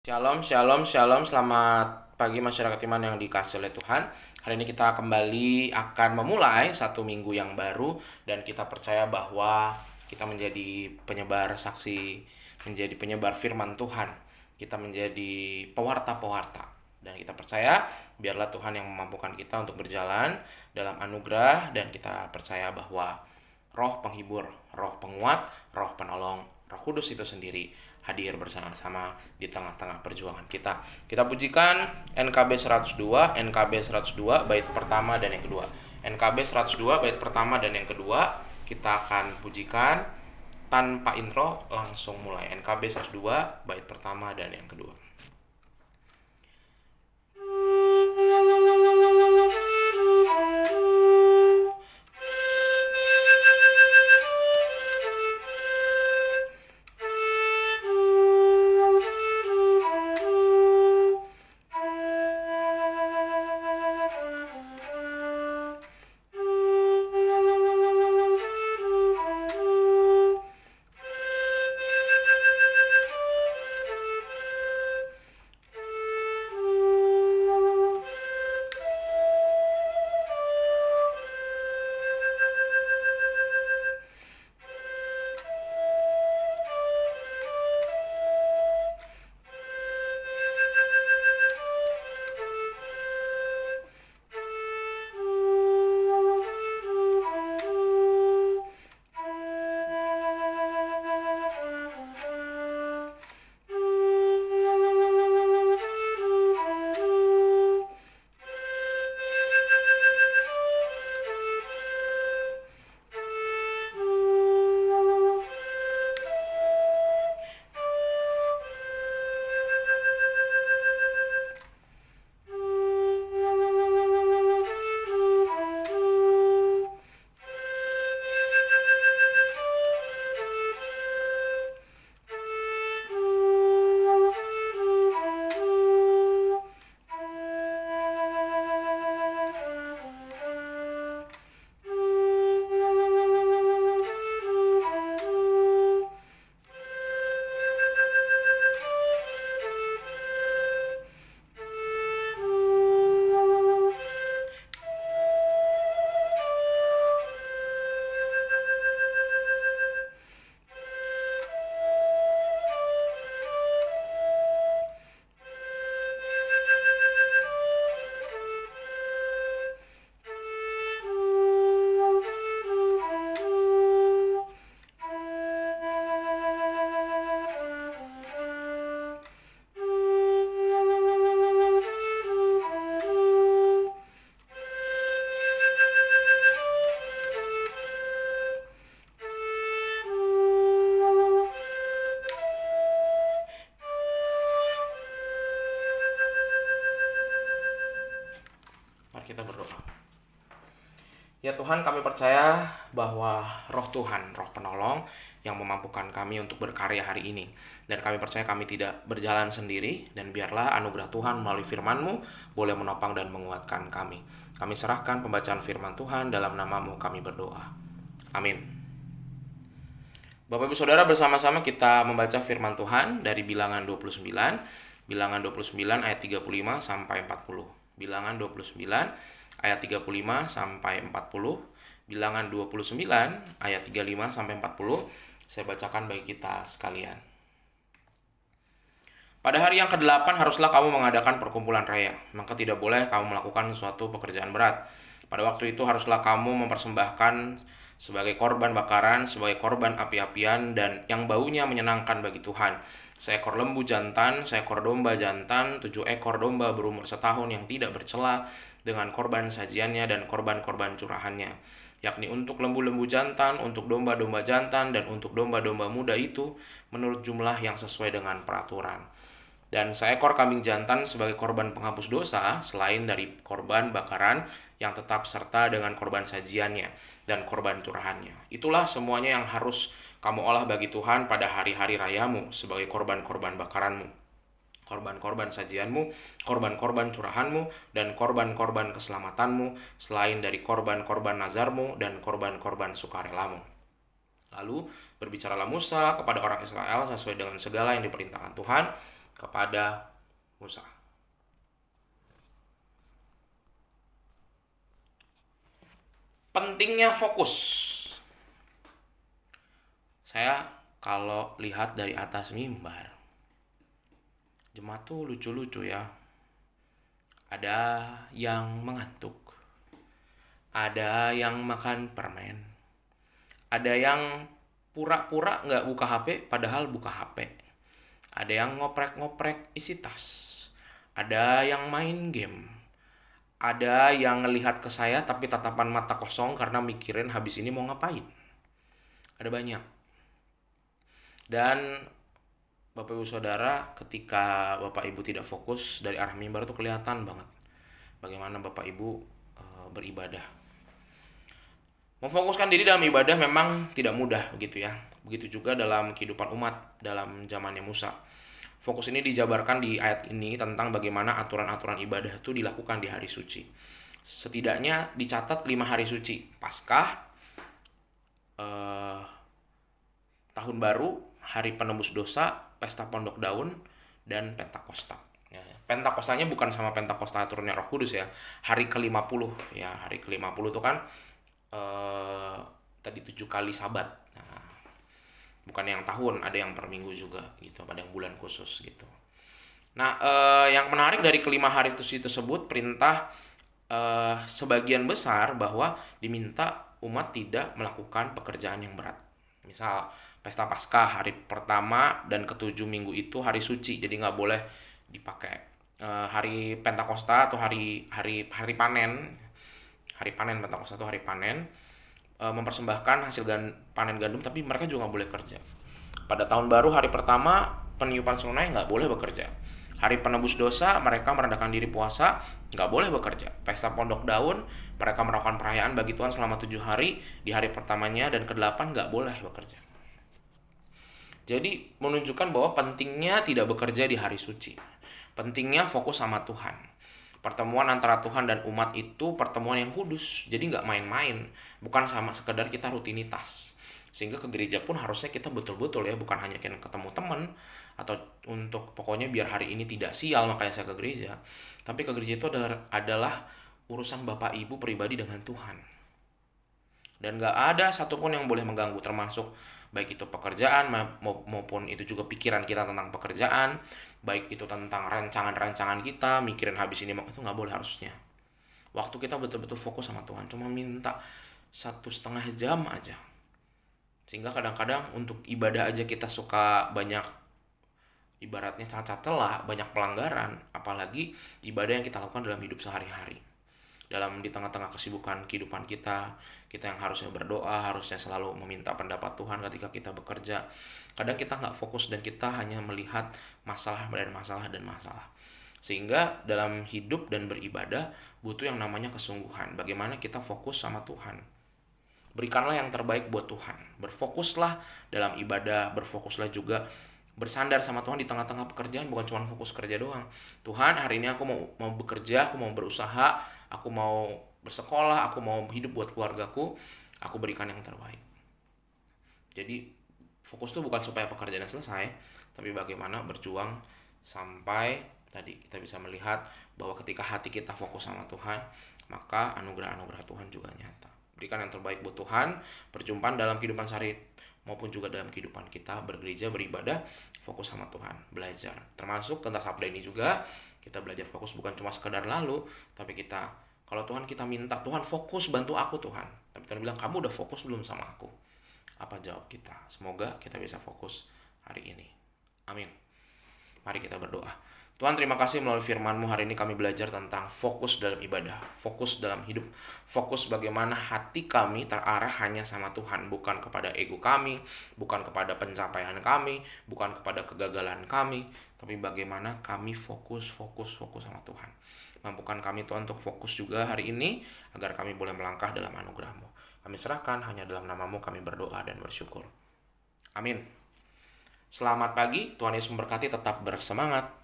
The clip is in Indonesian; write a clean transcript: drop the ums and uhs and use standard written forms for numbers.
Shalom, shalom, shalom. Selamat pagi masyarakat iman yang dikasihi oleh Tuhan. Hari ini kita kembali akan memulai satu minggu yang baru dan kita percaya bahwa kita menjadi penyebar saksi, menjadi penyebar firman Tuhan. Kita menjadi pewarta-pewarta dan kita percaya biarlah Tuhan yang memampukan kita untuk berjalan dalam anugerah dan kita percaya bahwa Roh penghibur, Roh penguat, Roh penolong, Roh Kudus itu sendiri hadir bersama-sama di tengah-tengah perjuangan kita. Kita pujikan NKB 102, NKB 102 bait pertama dan yang kedua. NKB 102 bait pertama dan yang kedua kita akan pujikan tanpa intro, langsung mulai. NKB 102 bait pertama dan yang kedua. Mari kita berdoa. Ya Tuhan, kami percaya bahwa Roh Tuhan, Roh penolong yang memampukan kami untuk berkarya hari ini. Dan kami percaya kami tidak berjalan sendiri, dan biarlah anugerah Tuhan melalui firman-Mu boleh menopang dan menguatkan kami. Kami serahkan pembacaan firman Tuhan, dalam nama-Mu kami berdoa. Amin. Bapak Ibu Saudara, bersama-sama kita membaca firman Tuhan dari Bilangan 29, Bilangan 29 ayat 35 sampai 40. Bilangan 29 ayat 35 sampai 40, Bilangan 29 ayat 35 sampai 40. Saya bacakan bagi kita sekalian. Pada hari yang ke-8 haruslah kamu mengadakan perkumpulan raya, maka tidak boleh kamu melakukan suatu pekerjaan berat. Pada waktu itu haruslah kamu mempersembahkan sebagai korban bakaran, sebagai korban api-apian, dan yang baunya menyenangkan bagi Tuhan, seekor lembu jantan, seekor domba jantan, 7 ekor domba berumur setahun yang tidak bercela, dengan korban sajiannya dan korban-korban curahannya, yakni untuk lembu-lembu jantan, untuk domba-domba jantan, dan untuk domba-domba muda itu, menurut jumlah yang sesuai dengan peraturan. Dan seekor kambing jantan sebagai korban penghapus dosa, selain dari korban bakaran yang tetap serta dengan korban sajiannya dan korban curahannya. Itulah semuanya yang harus kamu olah bagi Tuhan pada hari-hari rayamu sebagai korban-korban bakaranmu, korban-korban sajianmu, korban-korban curahanmu, dan korban-korban keselamatanmu, selain dari korban-korban nazarmu dan korban-korban sukarelamu. Lalu berbicaralah Musa kepada orang Israel sesuai dengan segala yang diperintahkan Tuhan. kepada Musa. Pentingnya fokus. Saya kalau lihat dari atas mimbar, jemaat tuh lucu-lucu ya. Ada yang mengantuk, ada yang makan permen, ada yang pura-pura nggak buka HP padahal buka HP, ada yang ngoprek-ngoprek isi tas, ada yang main game, ada yang ngelihat ke saya tapi tatapan mata kosong karena mikirin habis ini mau ngapain. Ada banyak. Dan Bapak Ibu Saudara, ketika Bapak Ibu tidak fokus dari arah mimbar itu kelihatan banget bagaimana Bapak Ibu beribadah. Memfokuskan diri dalam ibadah memang tidak mudah begitu ya. Begitu juga dalam kehidupan umat dalam zamannya Musa. Fokus ini dijabarkan di ayat ini tentang bagaimana aturan-aturan ibadah itu dilakukan di hari suci. Setidaknya dicatat 5 hari suci: Paskah, Tahun Baru, Hari Penebus Dosa, Pesta Pondok Daun, dan Pentakosta. Ya, Pentakostanya bukan sama Pentakosta turunnya Roh Kudus ya. Hari ke-50 ya, hari ke-50 itu kan tadi 7 kali Sabat. Nah, bukan yang tahun, ada yang per minggu juga gitu, pada yang bulan khusus gitu. Nah, yang menarik dari ke-5 hari suci tersebut, perintah sebagian besar bahwa diminta umat tidak melakukan pekerjaan yang berat. Misal Pesta Paskah hari pertama dan ke-7 minggu itu hari suci, jadi nggak boleh dipakai. Hari Pentakosta atau hari panen, hari panen Pentakosta itu hari panen, mempersembahkan hasil panen gandum, tapi mereka juga nggak boleh kerja. Pada tahun baru hari pertama peniupan sungai nggak boleh bekerja. Hari penebus dosa mereka merendahkan diri puasa, nggak boleh bekerja. Pesta Pondok Daun mereka melakukan perayaan bagi Tuhan selama 7 hari. Di hari pertamanya dan ke-8 nggak boleh bekerja. Jadi menunjukkan bahwa pentingnya tidak bekerja di hari suci. Pentingnya fokus sama Tuhan. Pertemuan antara Tuhan dan umat itu pertemuan yang kudus. Jadi nggak main-main. Bukan sama sekedar kita rutinitas. Sehingga ke gereja pun harusnya kita betul-betul ya. Bukan hanya ketemu teman. Atau untuk pokoknya biar hari ini tidak sial makanya saya ke gereja. Tapi ke gereja itu adalah urusan Bapak Ibu pribadi dengan Tuhan. Dan gak ada satupun yang boleh mengganggu, termasuk baik itu pekerjaan maupun itu juga pikiran kita tentang pekerjaan, baik itu tentang rancangan-rancangan kita, mikirin habis ini, itu gak boleh harusnya. Waktu kita betul-betul fokus sama Tuhan, cuma minta 1,5 jam aja. Sehingga kadang-kadang untuk ibadah aja kita suka banyak, ibaratnya cacat celah, banyak pelanggaran, apalagi ibadah yang kita lakukan dalam hidup sehari-hari. Di tengah-tengah kesibukan kehidupan kita yang harusnya berdoa, harusnya selalu meminta pendapat Tuhan ketika kita bekerja. Kadang kita nggak fokus dan kita hanya melihat masalah. Sehingga dalam hidup dan beribadah butuh yang namanya kesungguhan. Bagaimana kita fokus sama Tuhan. Berikanlah yang terbaik buat Tuhan. Berfokuslah dalam ibadah, berfokuslah juga bersandar sama Tuhan di tengah-tengah pekerjaan, bukan cuma fokus kerja doang. Tuhan, hari ini aku mau bekerja, aku mau berusaha, aku mau bersekolah, aku mau hidup buat keluargaku, aku berikan yang terbaik. Jadi fokus itu bukan supaya pekerjaan selesai, tapi bagaimana berjuang sampai tadi kita bisa melihat bahwa ketika hati kita fokus sama Tuhan, maka anugerah-anugerah Tuhan juga nyata. Berikan yang terbaik buat Tuhan, perjumpaan dalam kehidupan sehari maupun juga dalam kehidupan kita bergereja, beribadah, fokus sama Tuhan, belajar. Termasuk tentang sabda ini juga, kita belajar fokus bukan cuma sekedar lalu, tapi kalau Tuhan kita minta, Tuhan fokus bantu aku Tuhan. Tapi Tuhan bilang, kamu udah fokus belum sama aku? Apa jawab kita? Semoga kita bisa fokus hari ini. Amin. Mari kita berdoa. Tuhan, terima kasih melalui firman-Mu hari ini kami belajar tentang fokus dalam ibadah, fokus dalam hidup, fokus bagaimana hati kami terarah hanya sama Tuhan, bukan kepada ego kami, bukan kepada pencapaian kami, bukan kepada kegagalan kami, tapi bagaimana kami fokus sama Tuhan. Mampukan kami Tuhan untuk fokus juga hari ini, agar kami boleh melangkah dalam anugerah-Mu. Kami serahkan hanya dalam nama-Mu kami berdoa dan bersyukur. Amin. Selamat pagi, Tuhan Yesus memberkati, tetap bersemangat.